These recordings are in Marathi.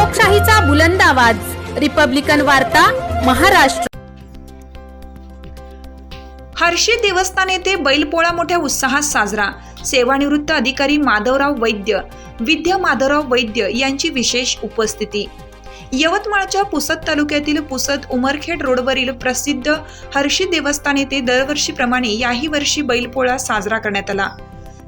लोकशाहीचा बुलंद आवाज, रिपब्लिकन वार्ता, महाराष्ट्र। हर्षी देवस्थान येथे बैलपोळा मोठ्या उत्साहात साजरा। सेवानिवृत्त अधिकारी माधवराव वैद्य, विद्या माधवराव वैद्य यांची विशेष उपस्थिती। यवतमाळच्या पुसद तालुक्यातील पुसद उमरखेड रोडवरील प्रसिद्ध हर्षी देवस्थान येथे दरवर्षीप्रमाणे याही वर्षी बैलपोळा साजरा करण्यात आला।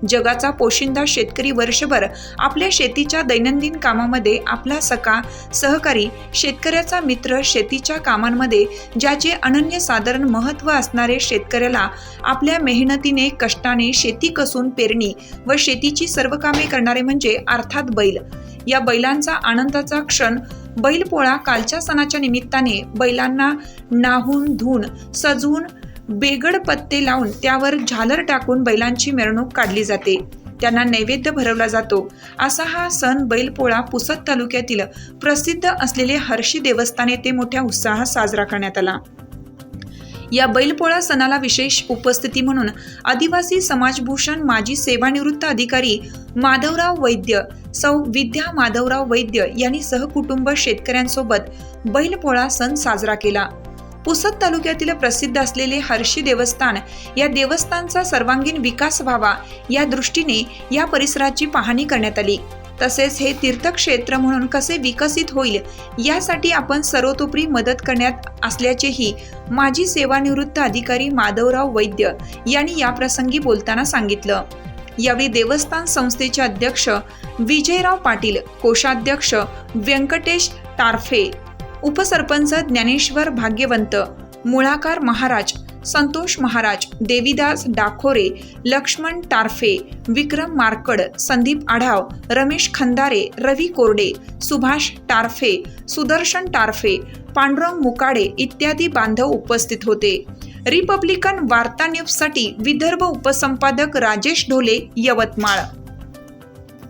जगाचा पोशिंदा शेतकरी वर्षभर आपल्या शेतीच्या दैनंदिन कामामध्ये आपला सखा, सहकारी, शेतकऱ्याचा मित्र, शेतीच्या कामांमध्ये ज्याचे अनन्यसाधारण महत्त्व असणारे शेतकऱ्याला आपल्या मेहनतीने, कष्टाने शेती कसून पेरणी व शेतीची सर्व कामे करणारे म्हणजे अर्थात बैल। या बैलांचा आनंदाचा क्षण बैलपोळा कालच्या सणाच्या निमित्ताने बैलांना नाहून धुवून सजवून बेगड पत्ते लावून त्यावर झालर टाकून बैलांची मिरवणूक काढली जाते, त्यांना नैवेद्य भरवला जातो। असा हा सण बैलपोळा पुसद तालुक्यातील प्रसिद्ध असलेले हर्षी देवस्थान येथे मोठ्या उत्साहात साजरा करण्यात आला। या बैलपोळा सणाला विशेष उपस्थिती म्हणून आदिवासी समाजभूषण माजी सेवानिवृत्त अधिकारी माधवराव वैद्य, सौ विद्या माधवराव वैद्य यांनी सहकुटुंब शेतकऱ्यांसोबत बैलपोळा सण साजरा केला। पुसद तालुक्यातील प्रसिद्ध असलेले हर्षी देवस्थान या देवस्थानचा सर्वांगीण विकास व्हावा या दृष्टीने या परिसराची पाहणी करण्यात आली। तसेच हे तीर्थक्षेत्र म्हणून कसे विकसित होईल यासाठी आपण सर्वतोपरी मदत करण्यात असल्याचेही माजी सेवानिवृत्त अधिकारी माधवराव वैद्य यांनी याप्रसंगी बोलताना सांगितलं। यावेळी देवस्थान संस्थेचे अध्यक्ष विजयराव पाटील, कोषाध्यक्ष व्यंकटेश टारफे, उपसरपंच ज्ञानेश्वर भाग्यवंत, मुळाकार महाराज, संतोष महाराज, देवीदास डाखोरे, लक्ष्मण टारफे, विक्रम मारकड, संदीप आढाव, रमेश खंदारे, रवी कोरडे, सुभाष टारफे, सुदर्शन टारफे, पांडुरंग मुकाडे इत्यादी बांधव उपस्थित होते। रिपब्लिकन वार्ता न्यूजसाठी विदर्भ उपसंपादक राजेश ढोले, यवतमाळ।